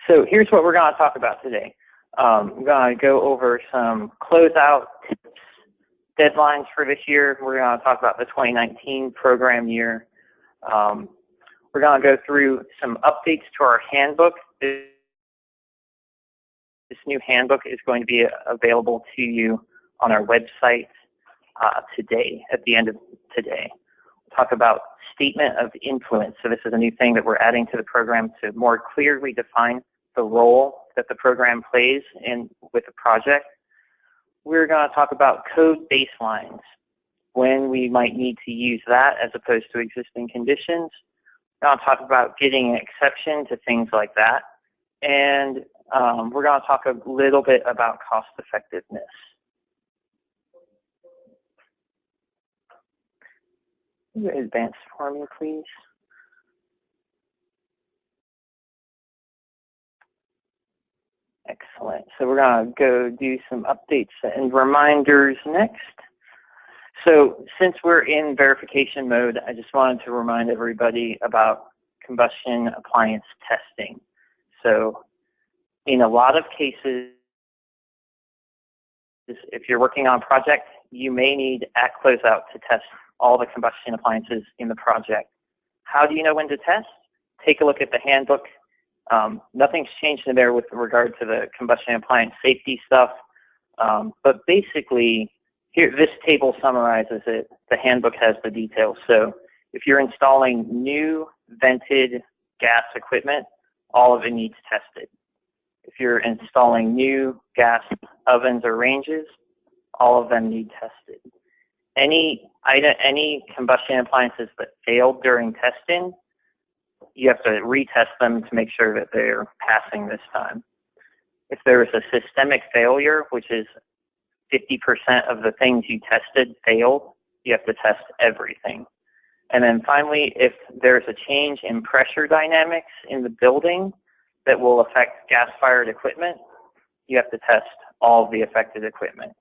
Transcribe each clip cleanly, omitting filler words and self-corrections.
So here's what we're going to talk about today. We're going to go over some closeout tips, deadlines for this year. We're going to talk about the 2019 program year. We're going to go through some updates to our handbook. This new handbook is going to be available to you on our website today, at the end of today. We'll talk about statement of influence. So this is a new thing that we're adding to the program to more clearly define the role that the program plays with the project. We're going to talk about code baselines, when we might need to use that as opposed to existing conditions. We're going to talk about getting an exception to things like that. And we're going to talk a little bit about cost effectiveness. Can you advance for me, please? Excellent. So we're going to go do some updates and reminders next. So since we're in verification mode, I just wanted to remind everybody about combustion appliance testing. So in a lot of cases, if you're working on a project, you may need at closeout to test all the combustion appliances in the project. How do you know when to test? Take a look at the handbook. Nothing's changed in there with regard to the combustion appliance safety stuff. But basically, here, this table summarizes it. The handbook has the details. So if you're installing new vented gas equipment, all of it needs tested. If you're installing new gas ovens or ranges, all of them need tested. Any combustion appliances that failed during testing, you have to retest them to make sure that they're passing this time. If there is a systemic failure, which is 50% of the things you tested failed, you have to test everything. And then finally, if there's a change in pressure dynamics in the building that will affect gas-fired equipment, you have to test all of the affected equipment.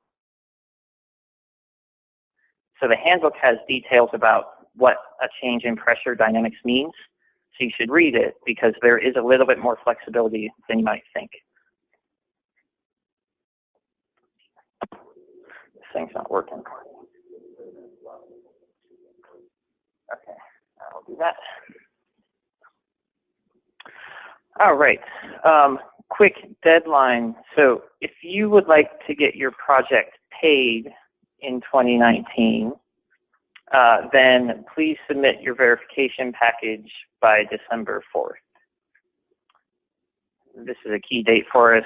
So the handbook has details about what a change in pressure dynamics means. So you should read it because there is a little bit more flexibility than you might think. This thing's not working. Okay, I'll do that. All right, quick deadline. So if you would like to get your project paid in 2019, then please submit your verification package by December 4th. This is a key date for us.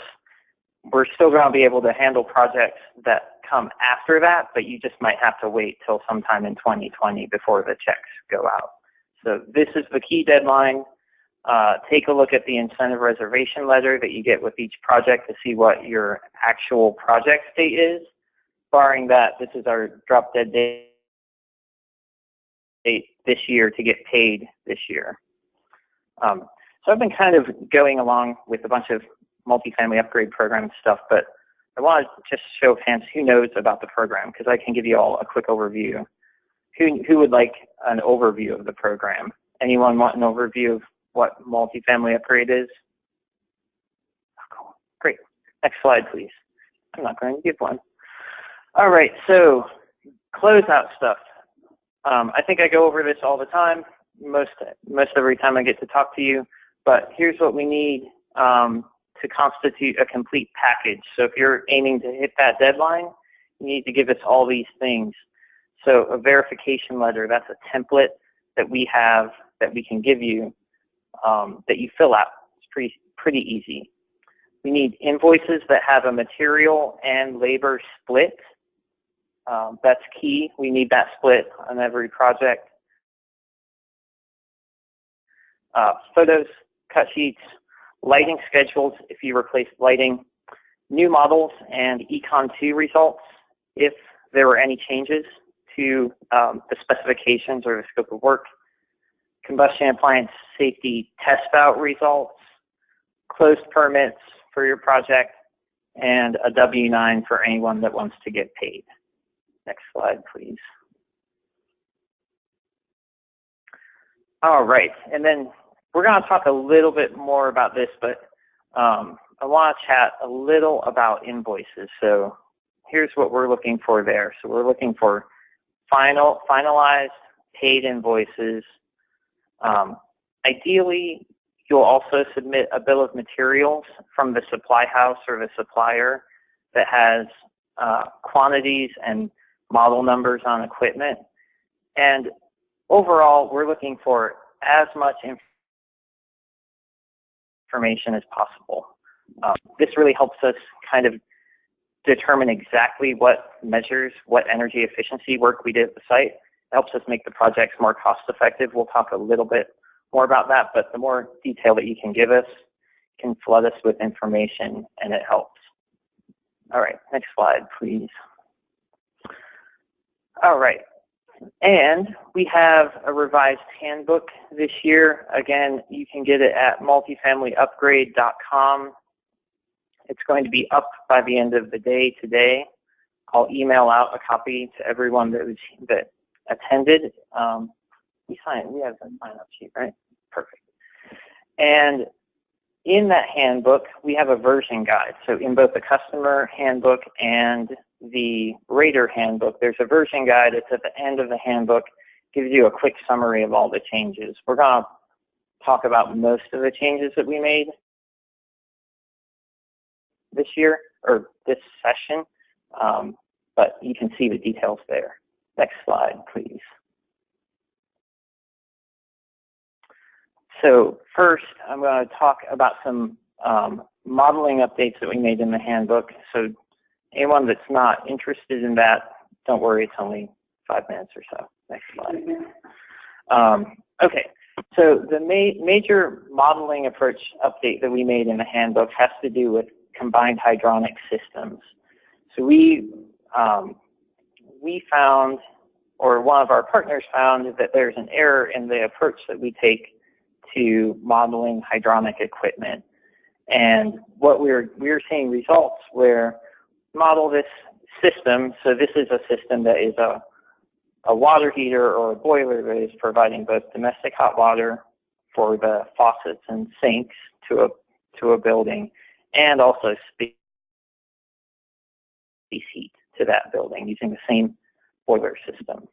We're still going to be able to handle projects that come after that, but you just might have to wait till sometime in 2020 before the checks go out. So this is the key deadline. Take a look at the incentive reservation letter that you get with each project to see what your actual project state is. Barring that, this is our drop dead date this year to get paid this year. So I've been kind of going along with a bunch of multifamily upgrade program stuff, but I want to just show of hands who knows about the program, because I can give you all a quick overview. Who would like an overview of the program? Anyone want an overview of what multifamily upgrade is? Oh, cool. Great. Next slide, please. I'm not going to give one. All right, so closeout stuff. I think I go over this all the time, most every time I get to talk to you, but here's what we need to constitute a complete package. So if you're aiming to hit that deadline, you need to give us all these things. So a verification letter, that's a template that we have that we can give you that you fill out. It's pretty easy. We need invoices that have a material and labor split. That's key. We need that split on every project. Photos, cut sheets, lighting schedules if you replace lighting, new models, and Econ 2 results if there were any changes to the specifications or the scope of work, combustion appliance safety test out results, closed permits for your project, and a W-9 for anyone that wants to get paid. Next slide, please. All right, and then we're going to talk a little bit more about this, but I want to chat a little about invoices. So here's what we're looking for there. So we're looking for finalized paid invoices. Ideally, you'll also submit a bill of materials from the supply house or the supplier that has quantities and model numbers on equipment. And overall, we're looking for as much information as possible. This really helps us kind of determine exactly what measures, what energy efficiency work we did at the site. It helps us make the projects more cost effective. We'll talk a little bit more about that, but the more detail that you can give us can flood us with information, and it helps. All right, next slide, please. All right, and we have a revised handbook this year. Again, you can get it at multifamilyupgrade.com. It's going to be up by the end of the day today. I'll email out a copy to everyone that attended. We have a sign-up sheet, right? Perfect. And in that handbook, we have a version guide. So in both the customer handbook and the rater handbook, there's a version guide. It's at the end of the handbook. Gives you a quick summary of all the changes. We're going to talk about most of the changes that we made this year, or this session, but you can see the details there. Next slide, please. So first, I'm going to talk about some modeling updates that we made in the handbook. So anyone that's not interested in that, don't worry, it's only 5 minutes or so. Next slide. Okay, so the major modeling approach update that we made in the handbook has to do with combined hydronic systems. So we found, or one of our partners found, that there's an error in the approach that we take to modeling hydronic equipment. And what we're seeing results where model this system. So this is a system that is a water heater or a boiler that is providing both domestic hot water for the faucets and sinks to a building, and also space heat to that building using the same boiler system.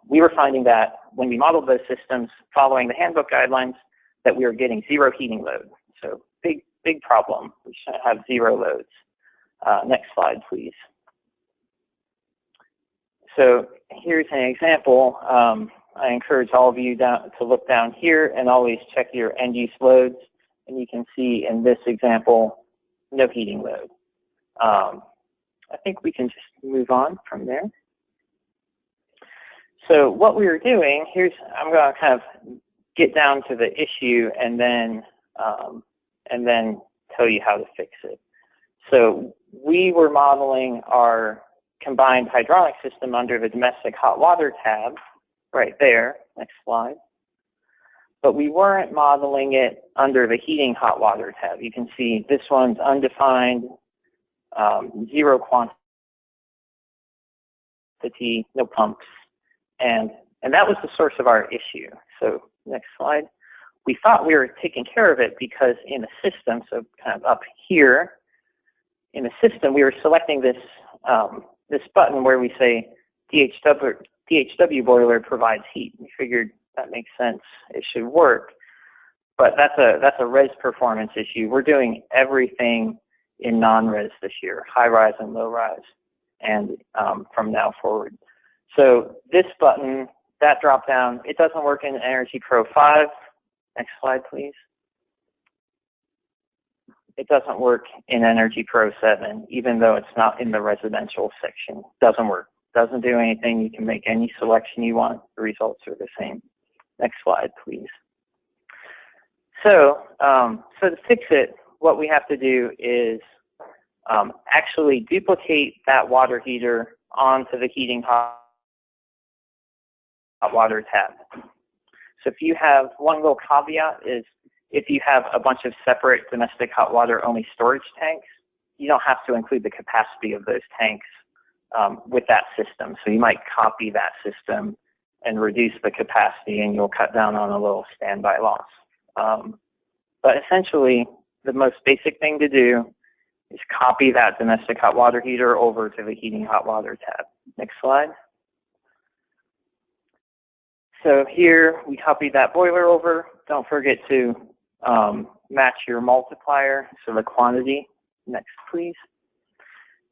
We were finding that when we modeled those systems following the handbook guidelines, that we were getting zero heating load. So big problem. We should have zero loads. Next slide, please. So here's an example. I encourage all of you to look down here and always check your end-use loads. And you can see in this example, no heating load. I think we can just move on from there. So what we were doing, I'm going to kind of get down to the issue and then tell you how to fix it. So we were modeling our combined hydronic system under the domestic hot water tab, right there. Next slide. But we weren't modeling it under the heating hot water tab. You can see this one's undefined, zero quantity, no pumps. And that was the source of our issue. So next slide. We thought we were taking care of it because in the system, so kind of up here, in the system, we were selecting this this button where we say DHW boiler provides heat. We figured that makes sense. It should work. But that's a res performance issue. We're doing everything in non-res this year, high rise and low rise, and from now forward. So this button, that drop down, it doesn't work in Energy Pro 5. Next slide, please. It doesn't work in Energy Pro 7, even though it's not in the residential section. Doesn't work. Doesn't do anything. You can make any selection you want. The results are the same. Next slide, please. So, to fix it, what we have to do is actually duplicate that water heater onto the heating hot water tab. So if you have, one little caveat is, if you have a bunch of separate domestic hot water only storage tanks, you don't have to include the capacity of those tanks with that system. So you might copy that system and reduce the capacity, and you'll cut down on a little standby loss But essentially, the most basic thing to do is copy that domestic hot water heater over to the heating hot water tab. Next slide. So here we copied that boiler over. Don't forget to match your multiplier, so the quantity. Next, please.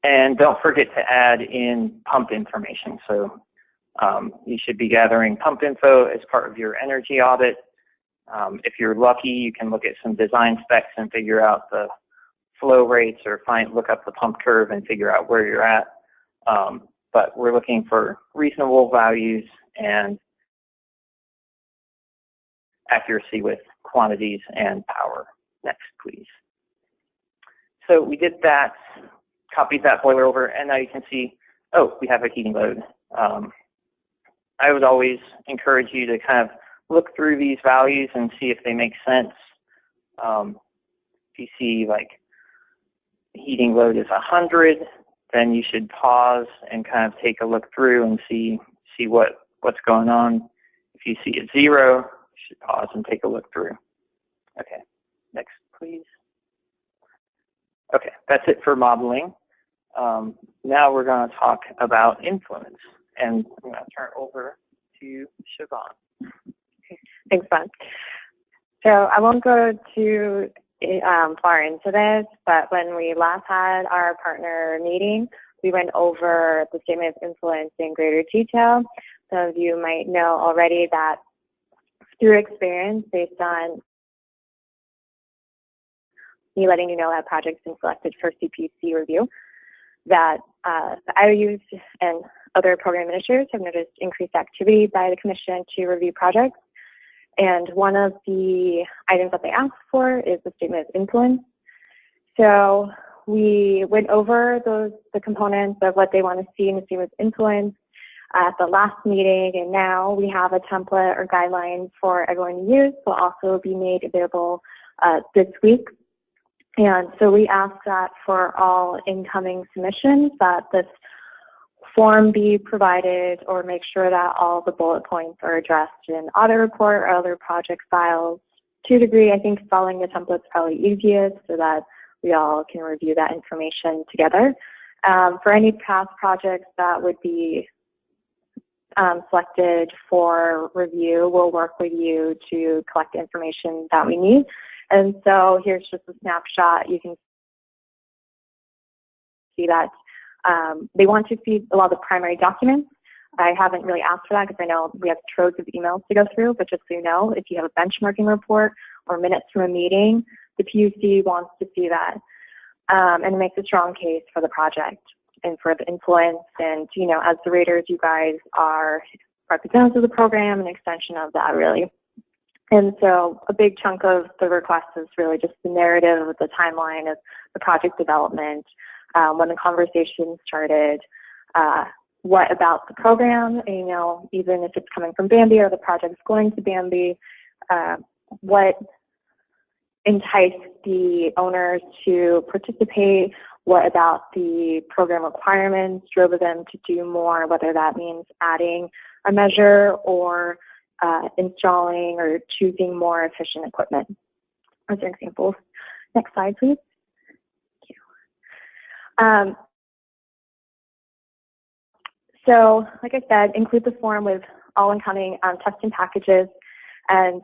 And don't forget to add in pump information. So you should be gathering pump info as part of your energy audit. If you're lucky, you can look at some design specs and figure out the flow rates, or look up the pump curve and figure out where you're at. But we're looking for reasonable values and accuracy with quantities and power. Next, please. So we did that, copied that boiler over, and now you can see, oh, we have a heating load. I would always encourage you to kind of look through these values and see if they make sense. If you see like heating load is 100, then you should pause and kind of take a look through and see what's going on. If you see a 0, you should pause and take a look through. Okay, next please. Okay, that's it for modeling. Now we're going to talk about influence, and I'm going to turn it over to Siobhan. Thanks, Ben. So I won't go too far into this, but when we last had our partner meeting, we went over the statement of influence in greater detail. Some of you might know already that through experience, based on me letting you know that project's been selected for CPC review, that the IOUs and other program administrators have noticed increased activity by the Commission to review projects. And one of the items that they asked for is the statement of influence. So we went over the components of what they want to see in the statement of influence at the last meeting, and now we have a template or guideline for everyone to use. Will also be made available this week. And so we ask that for all incoming submissions that this form be provided, or make sure that all the bullet points are addressed in audit report or other project files. To a degree, I think following the template is probably easiest so that we all can review that information together. For any past projects that would be selected for review, we'll work with you to collect the information that we need. And so here's just a snapshot. You can see that they want to see a lot of the primary documents. I haven't really asked for that because I know we have troves of emails to go through, but just so you know, if you have a benchmarking report or minutes from a meeting, the PUC wants to see that and makes a strong case for the project and for the influence. And, you know, as the raters, you guys are representatives of the program, an extension of that, really. And so a big chunk of the request is really just the narrative of the timeline of the project development, when the conversation started, what about the program, and, you know, even if it's coming from Bambi or the project's going to Bambi, what enticed the owners to participate, what about the program requirements drove them to do more, whether that means adding a measure or installing or choosing more efficient equipment. Those are examples. Next slide, please. Thank you. So, like I said, include the form with all incoming testing packages, and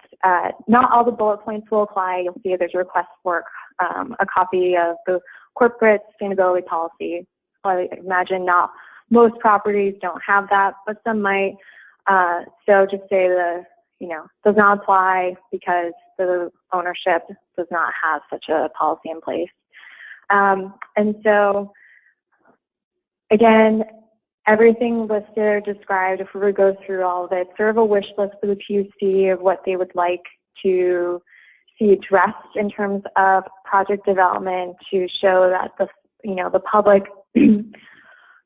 not all the bullet points will apply. You'll see there's a request for a copy of the corporate sustainability policy. I imagine not most properties don't have that, but some might. So just say does not apply because the ownership does not have such a policy in place. And so, again, everything listed or described, if we were to go through all of it, sort of a wish list for the PUC of what they would like to see addressed in terms of project development to show that the public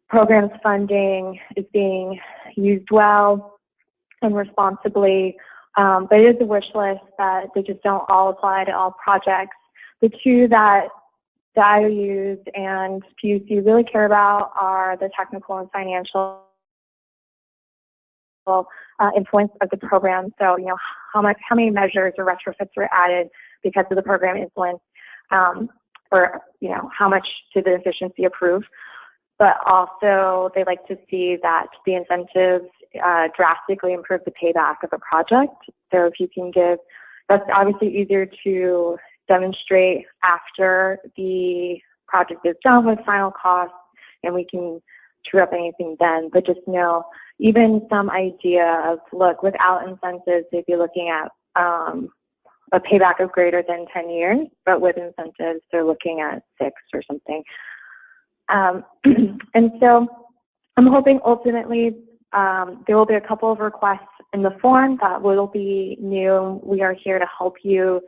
programs funding is being used well and responsibly. But it is a wish list that they just don't all apply to all projects. The two that the IOUs and PUC really care about are the technical and financial influence of the program. So, you know, how many measures or retrofits were added because of the program influence, or, you know, how much did the efficiency improve? But also they like to see that the incentives drastically improve the payback of a project. So if you can give, that's obviously easier to demonstrate after the project is done with final costs, and we can true up anything then, but just know even some idea of, look, without incentives, they'd be looking at a payback of greater than 10 years, but with incentives, they're looking at 6 or something. And so I'm hoping ultimately there will be a couple of requests in the form that will be new. We are here to help you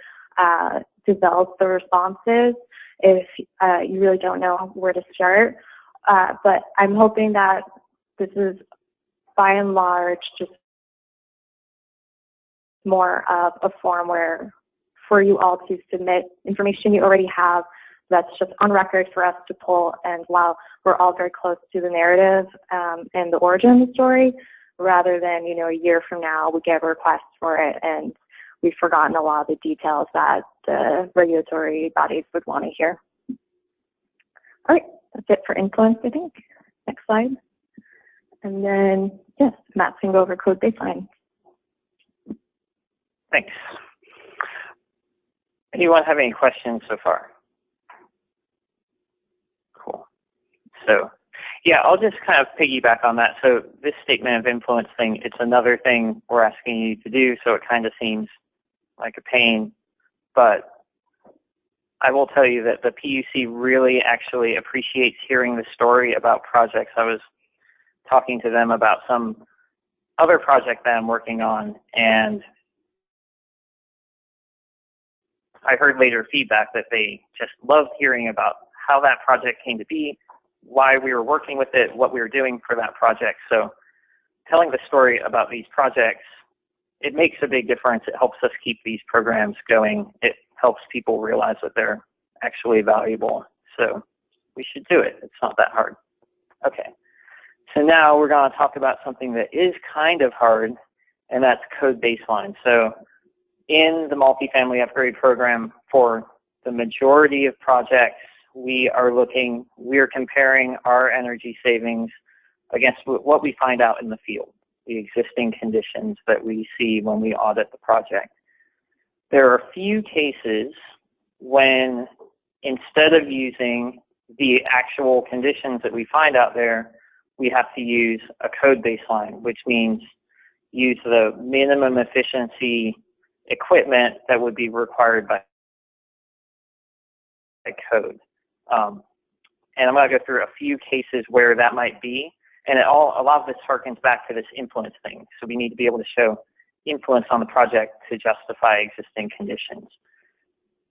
develop the responses if you really don't know where to start. But I'm hoping that this is, by and large, just more of a form where for you all to submit information you already have that's just on record for us to pull. And while we're all very close to the narrative and the origin of the story, rather than, you know, a year from now, we get a request for it and we've forgotten a lot of the details that the regulatory bodies would want to hear. All right, that's it for influence, I think. Next slide. And then, yes, Matt's going to go over code baseline. Thanks. Anyone have any questions so far? Cool. So, yeah, I'll just kind of piggyback on that. So this statement of influence thing, it's another thing we're asking you to do, so it kind of seems like a pain. But I will tell you that the PUC really actually appreciates hearing the story about projects. I was talking to them about some other project that I'm working on, and I heard later feedback that they just loved hearing about how that project came to be, why we were working with it, what we were doing for that project. So telling the story about these projects, it makes a big difference. It helps us keep these programs going. It helps people realize that they're actually valuable. So we should do it. It's not that hard. Okay. So now we're going to talk about something that is kind of hard, and that's code baseline. So in the multifamily upgrade program, for the majority of projects, we are comparing our energy savings against what we find out in the field, the existing conditions that we see when we audit the project. There are a few cases when, instead of using the actual conditions that we find out there, we have to use a code baseline, which means use the minimum efficiency equipment that would be required by code. And I'm going to go through a few cases where that might be. And a lot of this harkens back to this influence thing. So we need to be able to show influence on the project to justify existing conditions.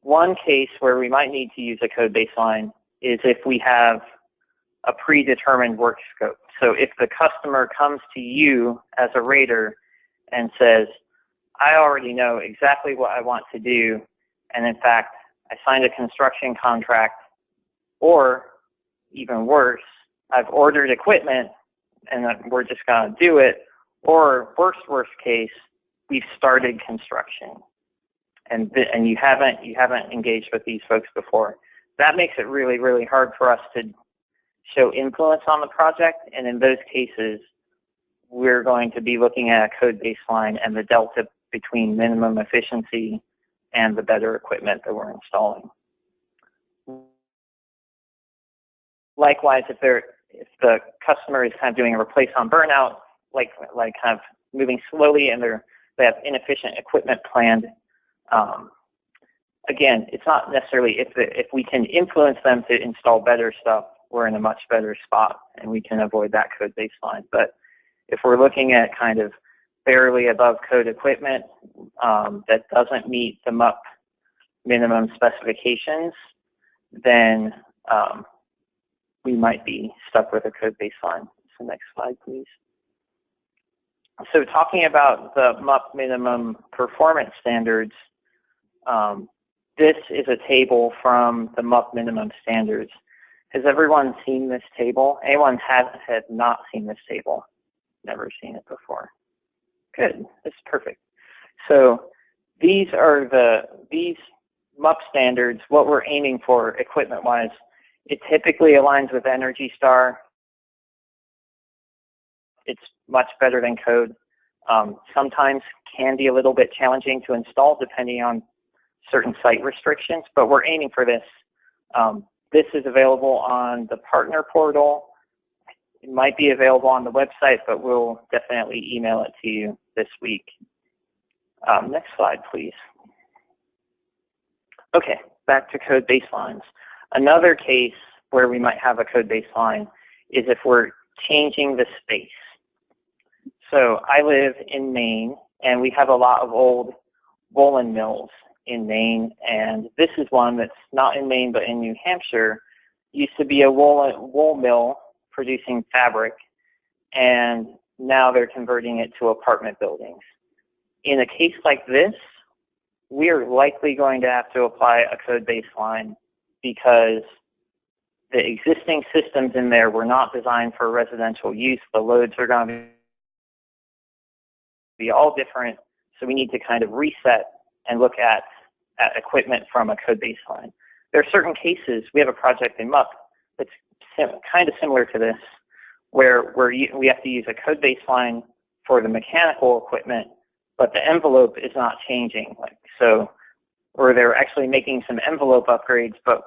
One case where we might need to use a code baseline is if we have a predetermined work scope. So if the customer comes to you as a rater and says, I already know exactly what I want to do, and in fact, I signed a construction contract, or even worse, I've ordered equipment and we're just going to do it, or worst case, we've started construction and you haven't engaged with these folks before. That makes it really, really hard for us to show influence on the project, and in those cases, we're going to be looking at a code baseline and the delta between minimum efficiency and the better equipment that we're installing. Likewise, if the customer is kind of doing a replace on burnout, like kind of moving slowly, and they have inefficient equipment planned, again, it's not necessarily if we can influence them to install better stuff, we're in a much better spot and we can avoid that code baseline. But if we're looking at kind of barely above code equipment that doesn't meet the MUP minimum specifications, then we might be stuck with a code baseline. So next slide, please. So talking about the MUP minimum performance standards, this is a table from the MUP minimum standards. Has everyone seen this table? Anyone had not seen this table? Never seen it before. Good. That's perfect. So these are these MUP standards, what we're aiming for equipment-wise. It typically aligns with Energy Star. It's much better than code. Sometimes can be a little bit challenging to install depending on certain site restrictions, but we're aiming for this. This is available on the partner portal. It might be available on the website, but we'll definitely email it to you this week. Next slide, please. Okay, back to code baselines. Another case where we might have a code baseline is if we're changing the space. So I live in Maine, and we have a lot of old woolen mills in Maine, and this is one that's not in Maine but in New Hampshire. Used to be a wool mill producing fabric, and now they're converting it to apartment buildings. In a case like this, we are likely going to have to apply a code baseline because the existing systems in there were not designed for residential use. The loads are going to be all different, so we need to kind of reset and look at equipment from a code baseline. There are certain cases, we have a project in MUP that's kind of similar to this, where we have to use a code baseline for the mechanical equipment, but the envelope is not changing. Or they're actually making some envelope upgrades, but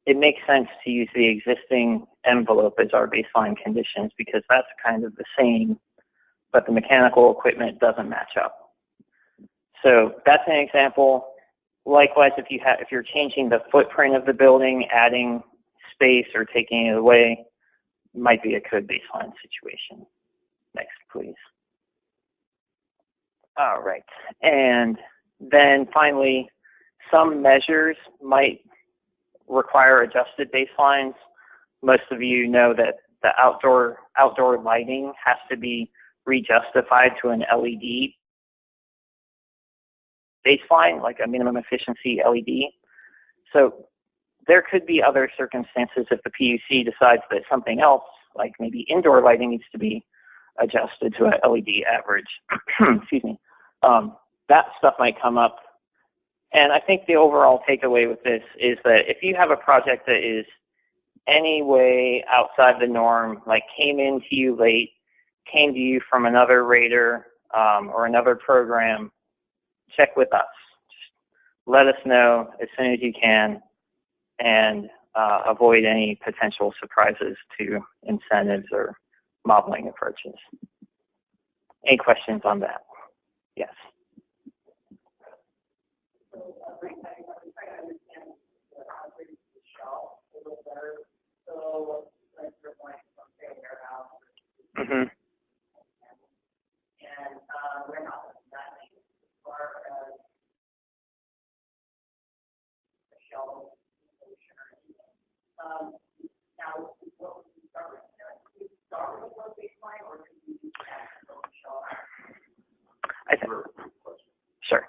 it makes sense to use the existing envelope as our baseline conditions because that's kind of the same, but the mechanical equipment doesn't match up. So that's an example. Likewise, if you're changing the footprint of the building, adding space or taking it away, might be a code baseline situation. Next, please. All right, and then finally, some measures might require adjusted baselines. Most of you know that the outdoor lighting has to be rejustified to an LED baseline, like a minimum efficiency LED. So there could be other circumstances if the PUC decides that something else, like maybe indoor lighting, needs to be adjusted to an LED average. Excuse me. That stuff might come up. And I think the overall takeaway with this is that if you have a project that is any way outside the norm, like came in to you late, came to you from another rater or another program, check with us. Just let us know as soon as you can and avoid any potential surprises to incentives or modeling approaches. Any questions on that? Yes. Mm-hmm. Sure.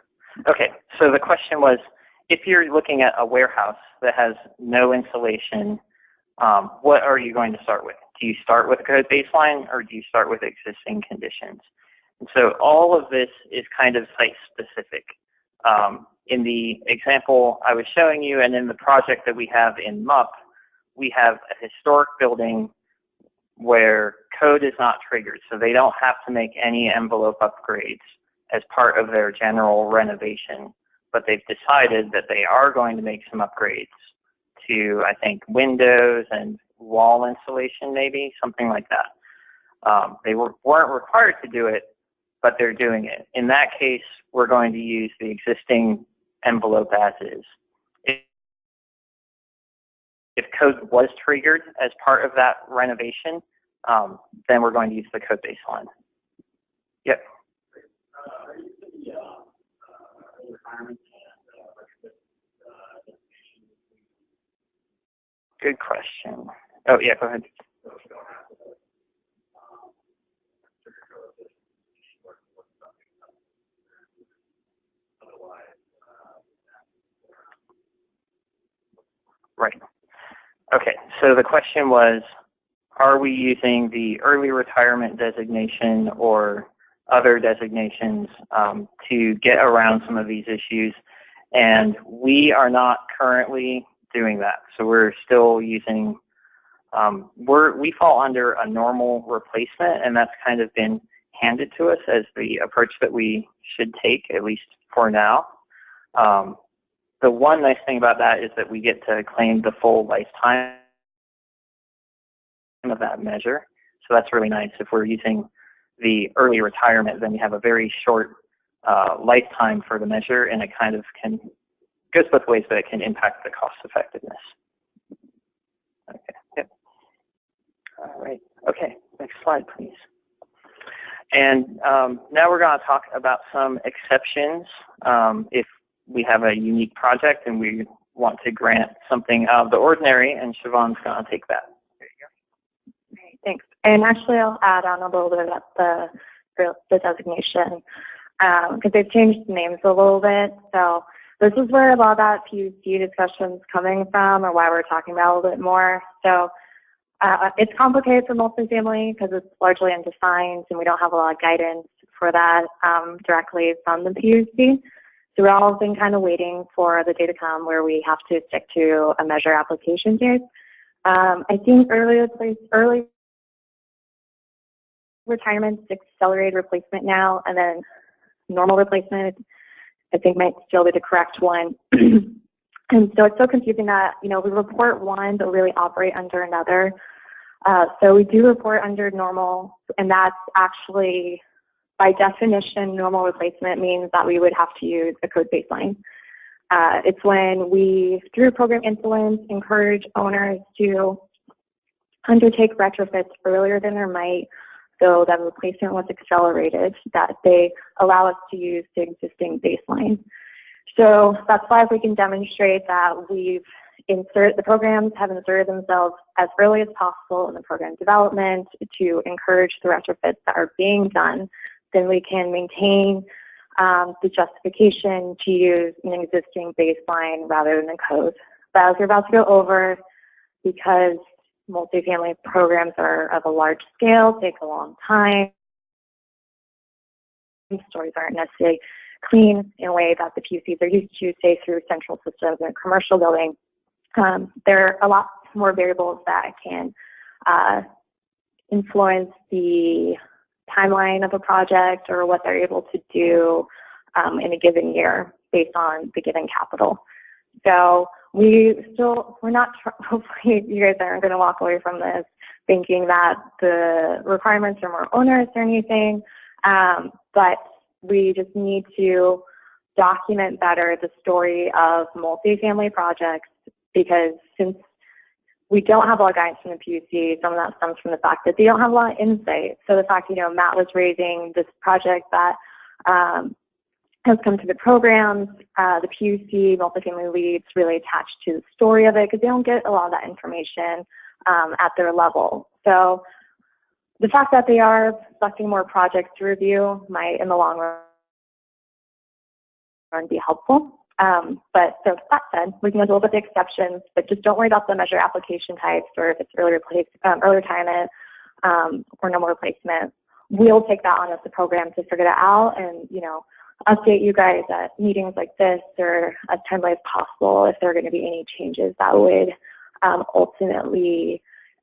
Okay, so the question was, if you're looking at a warehouse that has no insulation, what are you going to start with? Do you start with a code baseline or do you start with existing conditions? And so all of this is kind of site specific. In the example I was showing you and in the project that we have in MUP, we have a historic building where code is not triggered, so they don't have to make any envelope upgrades as part of their general renovation, but they've decided that they are going to make some upgrades to, I think, windows and wall insulation, maybe, something like that. They weren't required to do it, but they're doing it. In that case, we're going to use the existing envelope as is. If code was triggered as part of that renovation, then we're going to use the code baseline. Yep. Good question. Oh, yeah, go ahead. Right. Okay, so the question was, are we using the early retirement designation or other designations to get around some of these issues. And we are not currently doing that. So we're still using, we fall under a normal replacement, and that's kind of been handed to us as the approach that we should take, at least for now. The one nice thing about that is that we get to claim the full lifetime of that measure. So that's really nice. If we're using the early retirement, then we have a very short lifetime for the measure, and it kind of goes both ways, but it can impact the cost effectiveness. Okay, yep. All right, okay, next slide, please. And now we're going to talk about some exceptions if we have a unique project and we want to grant something out of the ordinary, and Siobhan's going to take that. There you go. Great, thanks. And actually, I'll add on a little bit about the designation because they've changed the names a little bit. So this is where a lot of that PUC discussion is coming from, or why we're talking about it a little bit more. So it's complicated for multifamily because it's largely undefined, and we don't have a lot of guidance for that directly from the PUC. So we've all been kind of waiting for the day to come where we have to stick to a measure application date. I think early retirement is accelerated replacement now, and then normal replacement, I think, might still be the correct one. And so it's so confusing that, we report one, but really operate under another. So we do report under normal, and that's actually, by definition, normal replacement means that we would have to use a code baseline. It's when we, through program influence, encourage owners to undertake retrofits earlier than there might, so that replacement was accelerated, that they allow us to use the existing baseline. So that's why if we can demonstrate that the programs have inserted themselves as early as possible in the program development to encourage the retrofits that are being done, then we can maintain the justification to use an existing baseline rather than a code. But as we're about to go over, because multifamily programs are of a large scale, take a long time, stories aren't necessarily clean in a way that the PUCs are used to, say, through central systems in a commercial building. There are a lot more variables that can influence the timeline of a project or what they're able to do in a given year based on the given capital. So we're not, hopefully you guys aren't going to walk away from this thinking that the requirements are more onerous or anything, but we just need to document better the story of multifamily projects, because since we don't have a lot of guidance from the PUC, some of that stems from the fact that they don't have a lot of insight. So the fact, Matt was raising this project that has come to the programs, the PUC, multifamily leads really attached to the story of it because they don't get a lot of that information at their level. So the fact that they are selecting more projects to review might, in the long run, be helpful. But so that said, we can go a little bit the exceptions, but just don't worry about the measure application types or if it's early retirement or no more replacement. We'll take that on as the program to figure that out and, update you guys at meetings like this or as timely as possible if there are going to be any changes that would ultimately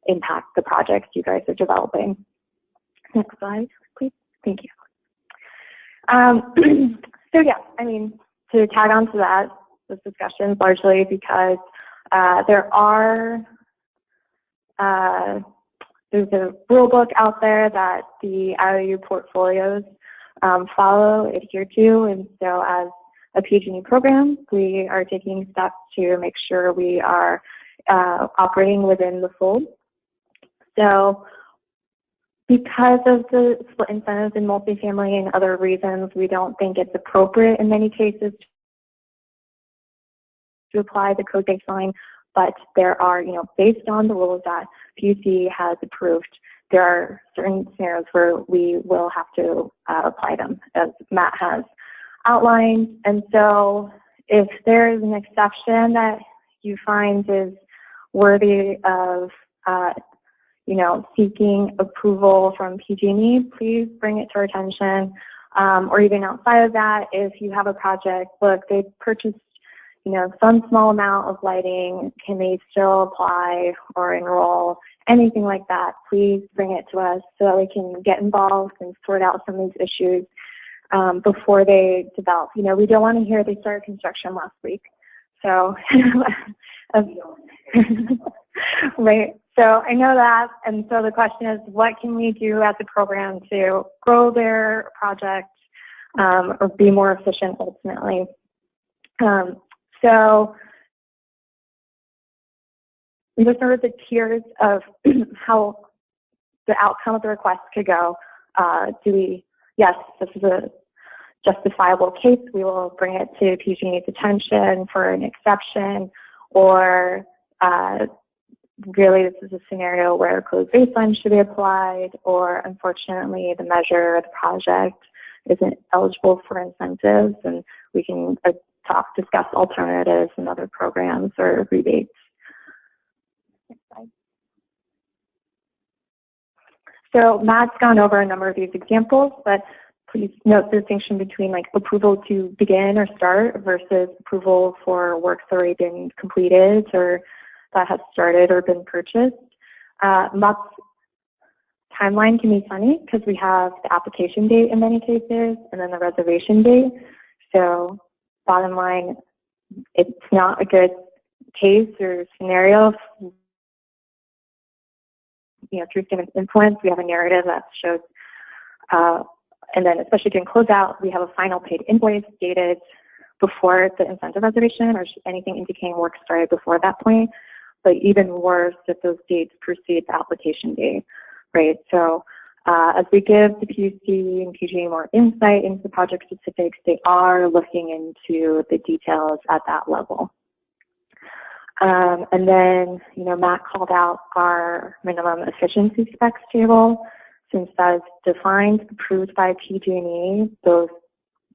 impact the projects you guys are developing. Next slide, please. Thank you. So yeah, to tag on to that, this discussion is largely because there's a rule book out there that the IOU portfolios adhere to, and so as a PG&E program, we are taking steps to make sure we are operating within the fold. So because of the split incentives in multifamily and other reasons, we don't think it's appropriate in many cases to apply the code baseline, but there are, based on the rules that PUC has approved, there are certain scenarios where we will have to apply them, as Matt has outlined. And so if there is an exception that you find is worthy of seeking approval from PG&E, please bring it to our attention. Or even outside of that, if you have a project, look, they purchased, some small amount of lighting, can they still apply or enroll? Anything like that, please bring it to us so that we can get involved and sort out some of these issues before they develop. We don't want to hear they started construction last week. So, right. So I know that, and so the question is, what can we do as a program to grow their project or be more efficient ultimately? So these are sort of the tiers of how the outcome of the request could go. Yes, this is a justifiable case, we will bring it to PG&E's attention for an exception, or really this is a scenario where closed baseline should be applied, or unfortunately the measure of the project isn't eligible for incentives, and we can discuss alternatives and other programs or rebates. Next slide. So Matt's gone over a number of these examples, but please note the distinction between approval to begin or start versus approval for works already been completed or that has started or been purchased. Matt's timeline can be funny because we have the application date in many cases and then the reservation date. So bottom line, it's not a good case or scenario. Through student influence, we have a narrative that shows, and then especially during closeout, we have a final paid invoice dated before the incentive reservation or anything indicating work started before that point. But even worse, if those dates precede the application date, right? So as we give the PUC and PG&E more insight into the project specifics, they are looking into the details at that level. And then, Matt called out our minimum efficiency specs table. Since that is defined, approved by PG&E, those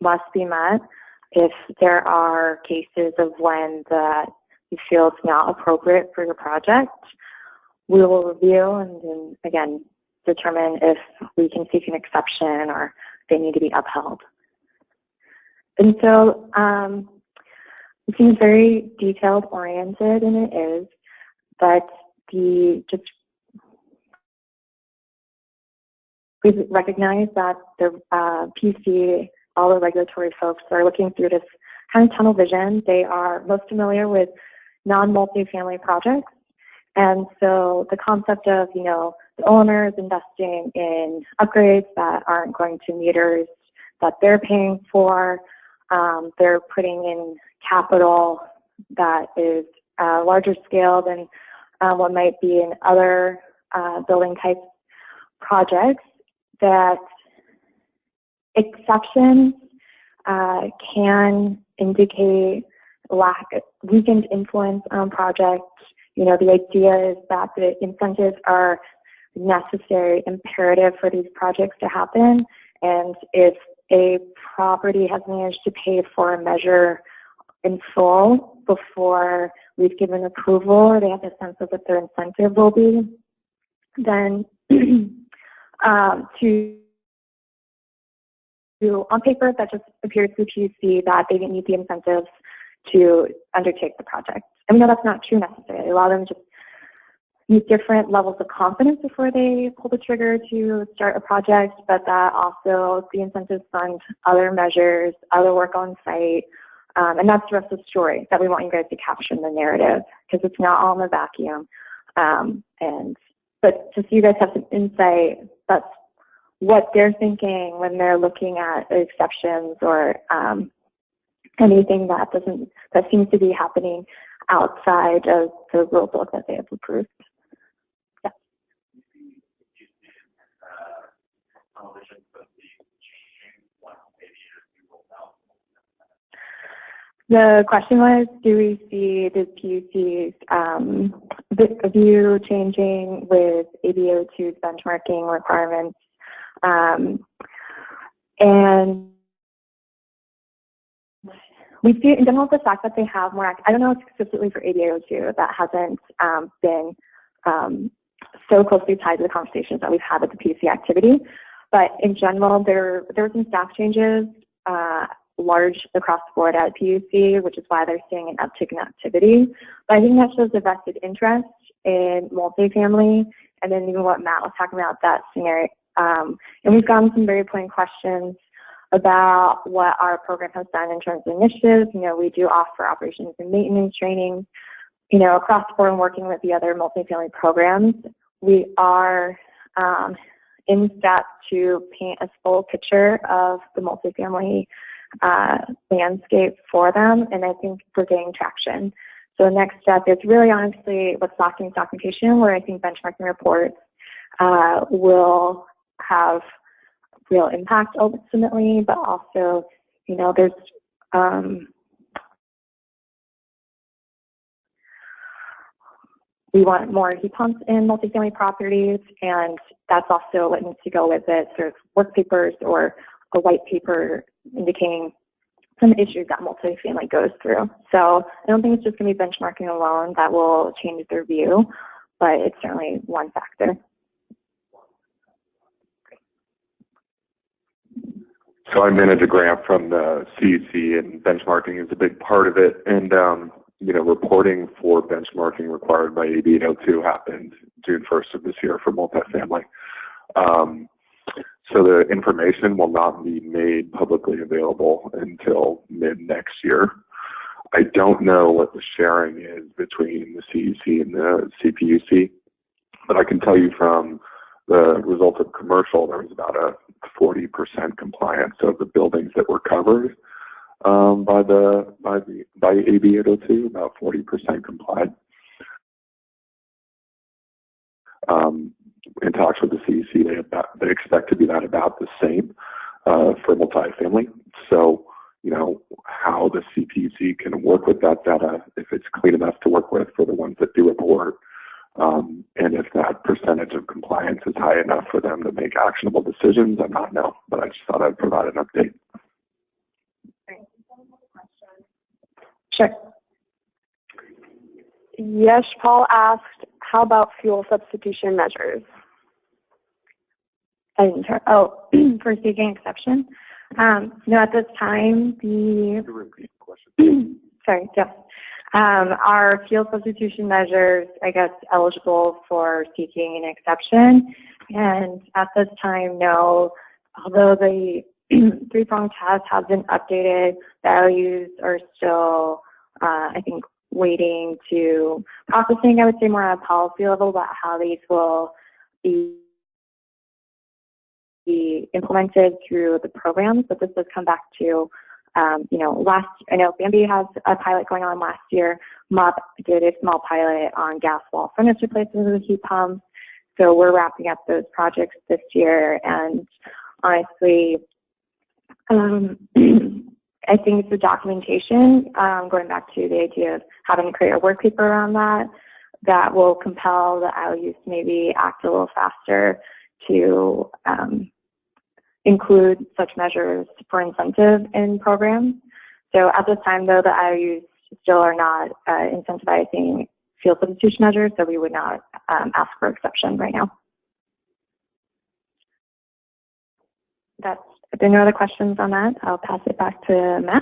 must be met. If there are cases of when you feel it's not appropriate for your project, we will review and then, again, determine if we can seek an exception or they need to be upheld. And so, it seems very detailed oriented, and it is, but please recognize that the PC, all the regulatory folks are looking through this kind of tunnel vision. They are most familiar with non-multifamily projects. And so the concept of, the owners investing in upgrades that aren't going to meters that they're paying for, they're putting in capital that is larger scale than what might be in other building type projects, that exceptions can indicate weakened influence on projects. The idea is that the incentives are necessary, imperative for these projects to happen. And if a property has managed to pay for a measure in full before we've given approval, or they have a sense of what their incentive will be, then on paper, that just appears to PUC that they didn't need the incentives to undertake the project. And we know that's not true necessarily. A lot of them just need different levels of confidence before they pull the trigger to start a project, but that also the incentives fund other measures, other work on site, and that's the rest of the story that we want you guys to capture in the narrative, because it's not all in a vacuum. But just so you guys have some insight, that's what they're thinking when they're looking at exceptions or anything that seems to be happening outside of the rule book that they have approved. Yeah. The question was, do we see the PUC's view changing with ABO2's benchmarking requirements? And we see in general the fact that they have more, I don't know explicitly for ABO2, that hasn't been so closely tied to the conversations that we've had with the PUC activity. But in general, there were some staff changes, large across the board at PUC, which is why they're seeing an uptick in activity. But I think that shows a vested interest in multifamily, and then even what Matt was talking about, that scenario. And we've gotten some very poignant questions about what our program has done in terms of initiatives. You know, we do offer operations and maintenance training, you know, across the board and working with the other multifamily programs. We are in step to paint a full picture of the multifamily landscape for them, and I think we're getting traction. So the next step is really honestly what's lacking is documentation, where I think benchmarking reports will have real impact ultimately, but also, you know, there's we want more heat pumps in multifamily properties, and that's also what needs to go with it, sort of work papers or a white paper indicating some issues that multifamily goes through. So I don't think it's just going to be benchmarking alone that will change their view, but it's certainly one factor. So I manage a grant from the CEC, and benchmarking is a big part of it. And, you know, reporting for benchmarking required by AB 802 happened June 1st of this year for multifamily. So the information will not be made publicly available until mid next year. I don't know what the sharing is between the CEC and the CPUC, but I can tell you from the results of commercial, there was about a 40% compliance of the buildings that were covered by AB 802, about 40% compliant. In talks with the CEC, they expect to be that about the same for multifamily. So, you know, how the CPUC can work with that data, if it's clean enough to work with for the ones that do report, and if that percentage of compliance is high enough for them to make actionable decisions, I'm not know, but I just thought I'd provide an update. Sure. Yes, Paul asked, how about fuel substitution measures? For seeking exception. No, at this time, Repeat the question. sorry, yes. Our fuel substitution measures, I guess, eligible for seeking an exception. And at this time, no, although the three-pronged tests have been updated, the values are still, I think, waiting to processing, I would say, more on a policy level about how these will be implemented through the programs. But this does come back to, you know, I know Bambi has a pilot going on last year. MUP did a small pilot on gas wall furnace replacements with heat pumps. So we're wrapping up those projects this year. And honestly, I think it's the documentation, going back to the idea of having to create a work paper around that will compel the IOUs to maybe act a little faster to include such measures for incentive in programs. So at this time, though, the IOUs still are not incentivizing fuel substitution measures, so we would not ask for exception right now. If there are no other questions on that, I'll pass it back to Matt.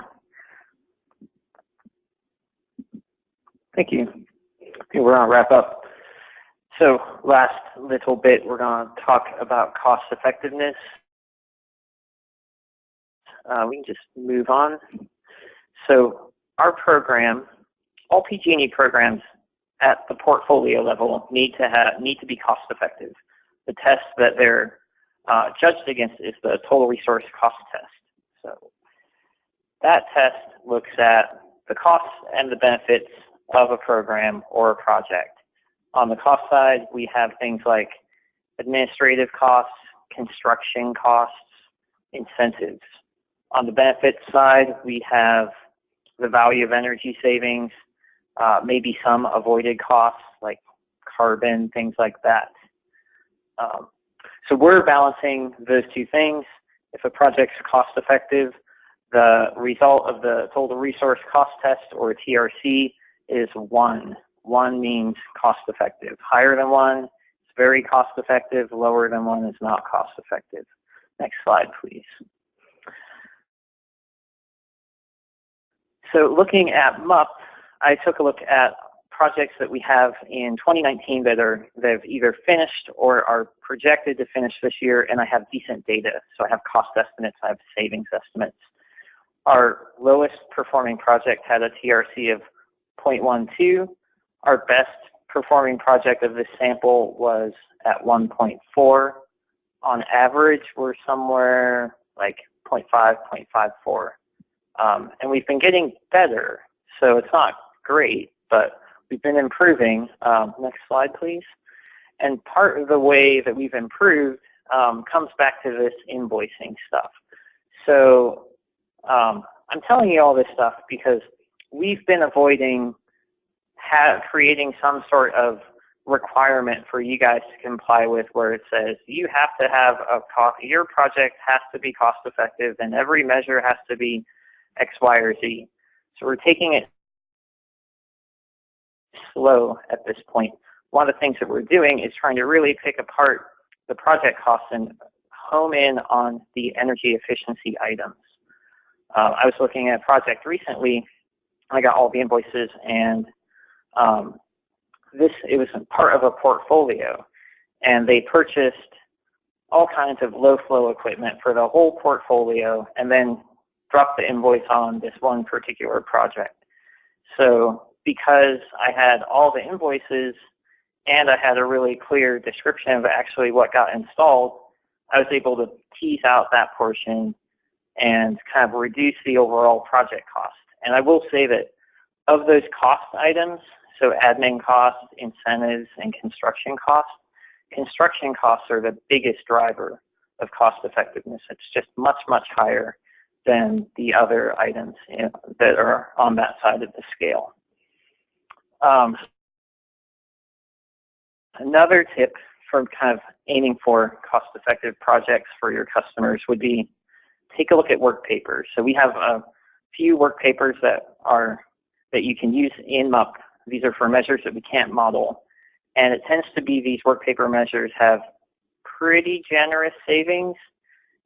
Thank you. Okay, we're going to wrap up. So last little bit, we're going to talk about cost effectiveness. We can just move on. So our program, all PG&E programs at the portfolio level need to be cost effective. The test that they're judged against is the total resource cost test. So that test looks at the costs and the benefits of a program or a project. On the cost side, we have things like administrative costs, construction costs, incentives. On the benefits side, we have the value of energy savings, maybe some avoided costs like carbon, things like that. So we're balancing those two things. If a project's cost effective, the result of the total resource cost test, or TRC, is 1. 1 means cost effective. Higher than 1 is very cost effective, lower than one is not cost effective. Next slide, please. So looking at MUP, I took a look at projects that we have in 2019 that have either finished or are projected to finish this year, and I have decent data. So I have cost estimates, I have savings estimates. Our lowest performing project had a TRC of 0.12. Our best performing project of this sample was at 1.4. On average, we're somewhere like 0.5, 0.54. And we've been getting better, so it's not great, but we've been improving. Next slide, please. And part of the way that we've improved comes back to this invoicing stuff. So I'm telling you all this stuff because we've been avoiding creating some sort of requirement for you guys to comply with where it says you have to have your project has to be cost effective and every measure has to be X, Y, or Z. So we're taking it slow at this point. One of the things that we're doing is trying to really pick apart the project costs and home in on the energy efficiency items. I was looking at a project recently. I got all the invoices, and it was part of a portfolio, and they purchased all kinds of low flow equipment for the whole portfolio and then dropped the invoice on this one particular project. So because I had all the invoices and I had a really clear description of actually what got installed, I was able to tease out that portion and kind of reduce the overall project cost. And I will say that of those cost items, so admin costs, incentives, and construction costs are the biggest driver of cost effectiveness. It's just much, much higher than the other items that are on that side of the scale. Another tip for kind of aiming for cost-effective projects for your customers would be take a look at work papers. So we have a few work papers that you can use in MUP. These are for measures that we can't model. And it tends to be these work paper measures have pretty generous savings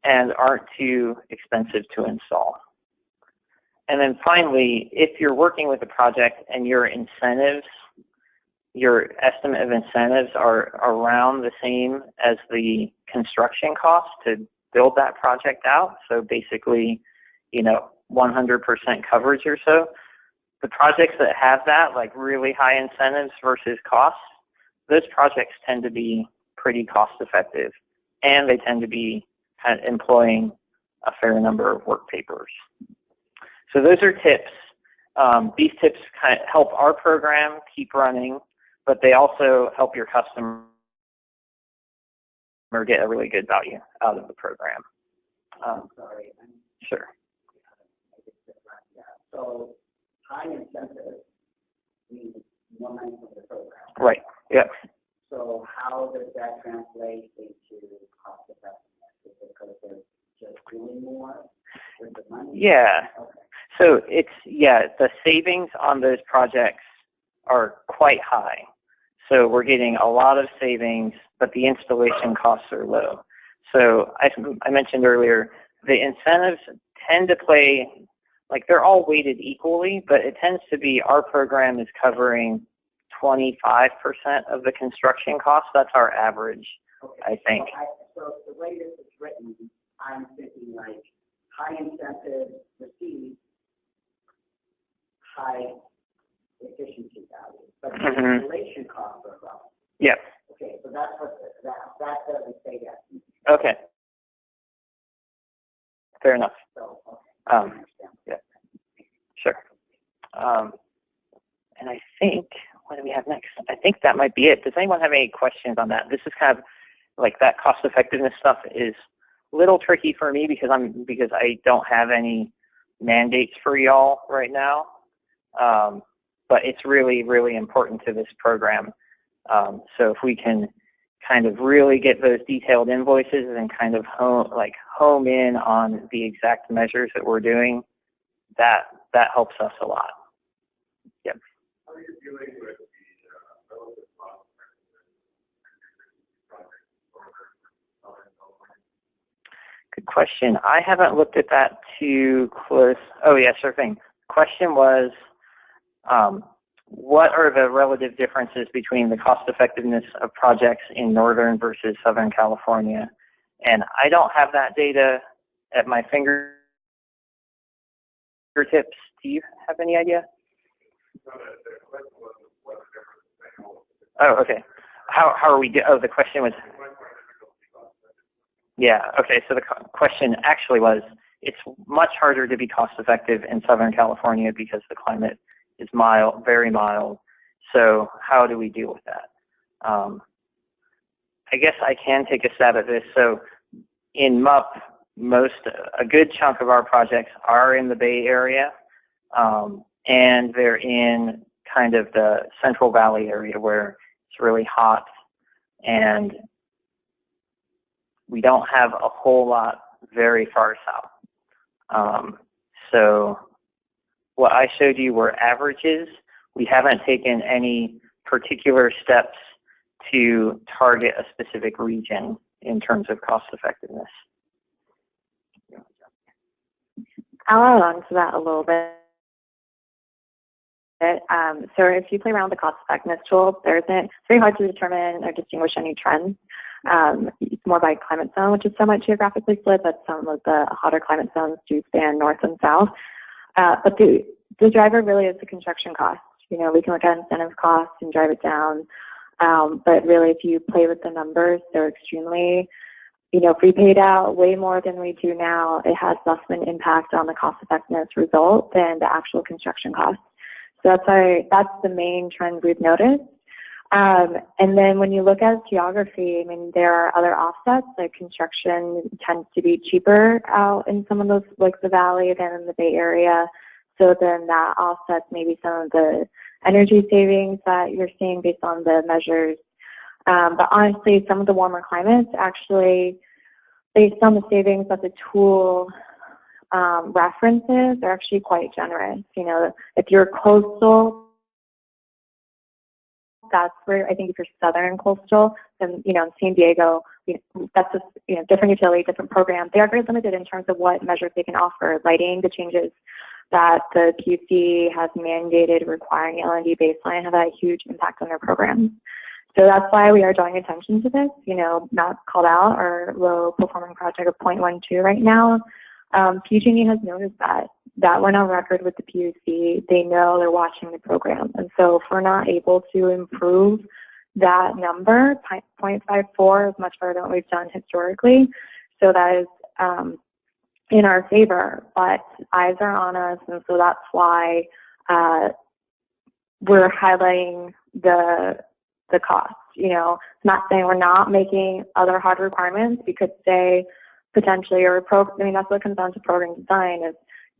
and aren't too expensive to install. And then finally, if you're working with a project and your incentives, your estimate of incentives are around the same as the construction cost to build that project out, so basically, 100% coverage or so, the projects that have that, like really high incentives versus costs, those projects tend to be pretty cost effective, and they tend to be kind of employing a fair number of work papers. So those are tips. These tips kind of help our program keep running, but they also help your customer get a really good value out of the program. Sure. So high incentive means more money from the program. Right. Yep. So how does that translate into cost effectiveness? Is it because they're just doing more with the money? Yeah. Okay. So the savings on those projects are quite high. So we're getting a lot of savings, but the installation costs are low. So I mentioned earlier, the incentives tend to play, like they're all weighted equally, but it tends to be our program is covering 25% of the construction costs. That's our average, Okay. I think. So the way this is written, I'm thinking like high incentive receives high efficiency value, but the installation costs are low. Yep. Okay, so that's what that doesn't say that. Okay. Fair enough. So okay, I understand. Yeah. Sure. And I think, what do we have next? I think that might be it. Does anyone have any questions on that? This is kind of like that cost effectiveness stuff is a little tricky for me because I don't have any mandates for y'all right now. But it's really, really important to this program. So if we can kind of really get those detailed invoices and kind of home in on the exact measures that we're doing, that helps us a lot. Yep. How are you dealing with the relative cost question. I haven't looked at that too close. Oh, yeah, sure thing. Question was, what are the relative differences between the cost effectiveness of projects in Northern versus Southern California? And I don't have that data at my fingertips. Do you have any idea? Oh, okay. How are we? Oh, the question was. Yeah. Okay. So the question actually was, it's much harder to be cost effective in Southern California because the climate is mild, very mild. So how do we deal with that? I guess I can take a stab at this. So in MUP, a good chunk of our projects are in the Bay Area, and they're in kind of the Central Valley area where it's really hot, and we don't have a whole lot very far south. So what I showed you were averages. We haven't taken any particular steps to target a specific region in terms of cost effectiveness. I'll add on to that a little bit. So if you play around with the cost effectiveness tool, it's very hard to determine or distinguish any trends. It's more by climate zone, which is somewhat geographically split, but some of the hotter climate zones do span north and south. But the driver really is the construction cost. You know, we can look at incentive costs and drive it down. But really, if you play with the numbers, they're extremely, if we paid out way more than we do now, it has less of an impact on the cost effectiveness result than the actual construction cost. So that's the main trend we've noticed. And then when you look at geography, I mean, there are other offsets, like construction tends to be cheaper out in some of those, like the valley than in the Bay Area. So then that offsets maybe some of the energy savings that you're seeing based on the measures. But honestly, some of the warmer climates actually, based on the savings that the tool references, are actually quite generous. You know, if you're coastal, that's where I think if you're southern coastal, then, in San Diego, that's just, different utility, different programs. They are very limited in terms of what measures they can offer. Lighting, the changes that the PUC has mandated requiring LND baseline have had a huge impact on their programs. So that's why we are drawing attention to this. Not called out our low performing project of 0.12 right now. PG&E has noticed that went on record with the PUC. They know, they're watching the program. And so if we're not able to improve that number, 0.54 is much better than what we've done historically. So that is in our favor, but eyes are on us. And so that's why we're highlighting the cost. Not saying we're not making other hard requirements. We could say potentially, that's what it comes down to program design is,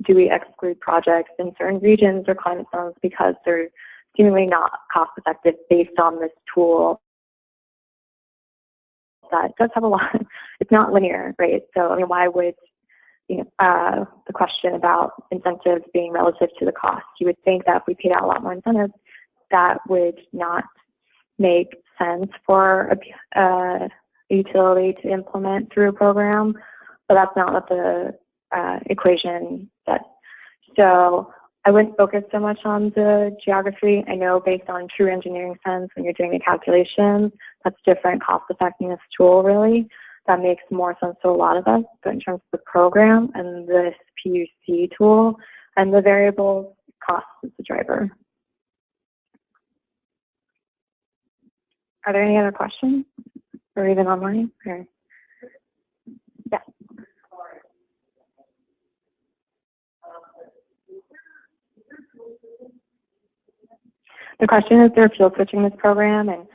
do we exclude projects in certain regions or climate zones because they're seemingly not cost effective based on this tool that does have a lot, it's not linear, right? So, why would, the question about incentives being relative to the cost, you would think that if we paid out a lot more incentives, that would not make sense for a utility to implement through a program, but that's not what the equation says. So I wouldn't focus so much on the geography. I know based on true engineering sense, when you're doing the calculations, that's different cost effectiveness tool really. That makes more sense to a lot of us, but in terms of the program and this PUC tool and the variables, cost is the driver. Are there any other questions? Or even online? Or, yeah. The question is, they're fuel switching this program, and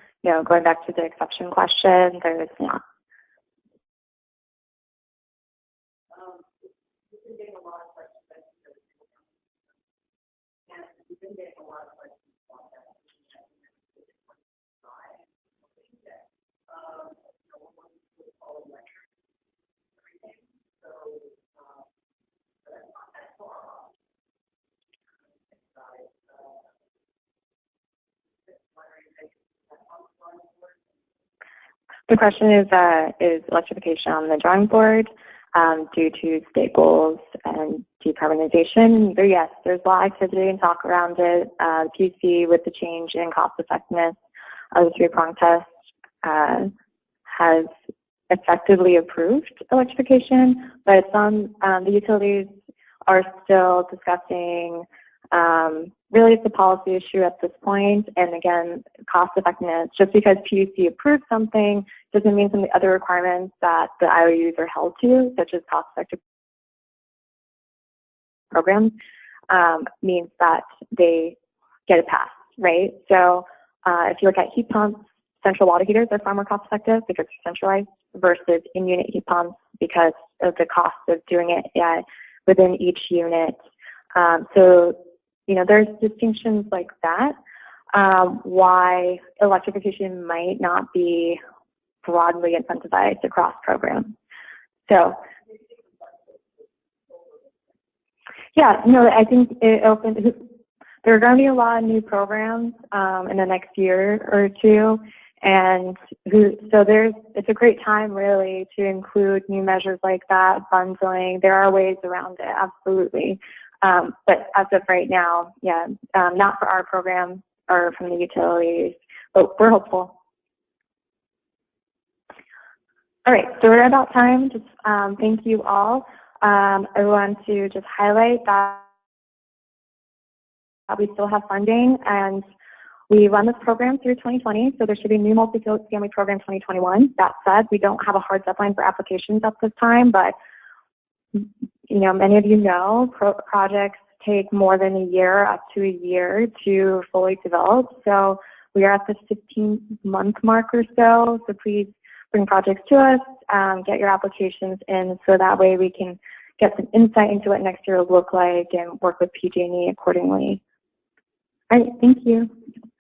going back to the exception question, there is not. The question is electrification on the drawing board? due to state goals and decarbonization. But yes, there's a lot of activity and talk around it. The PUC, with the change in cost effectiveness of the three-prong test, has effectively approved electrification, but some the utilities are still discussing. Really, it's a policy issue at this point, and again, cost effectiveness. Just because PUC approved something doesn't mean some of the other requirements that the IOUs are held to, such as cost-effective programs, means that they get a pass, right? So if you look at heat pumps, central water heaters are far more cost-effective because they're centralized versus in-unit heat pumps because of the cost of doing it within each unit. So, you know, there's distinctions like that, why electrification might not be broadly incentivized across programs. So, yeah, no, I think it opened, there are going to be a lot of new programs in the next year or two, and so it's a great time really to include new measures like that, bundling. There are ways around it, absolutely. But as of right now, yeah, not for our program or from the utilities, but we're hopeful. All right, so we're about time. Just thank you all. I want to just highlight that we still have funding, and we run this program through 2020, so there should be a new multifamily program 2021. That said, we don't have a hard deadline for applications at this time, but you know, many of you know, projects take more than a year, up to a year to fully develop. So we are at the 15-month mark or so. So please bring projects to us, get your applications in, so that way we can get some insight into what next year will look like and work with PG&E accordingly. All right, thank you.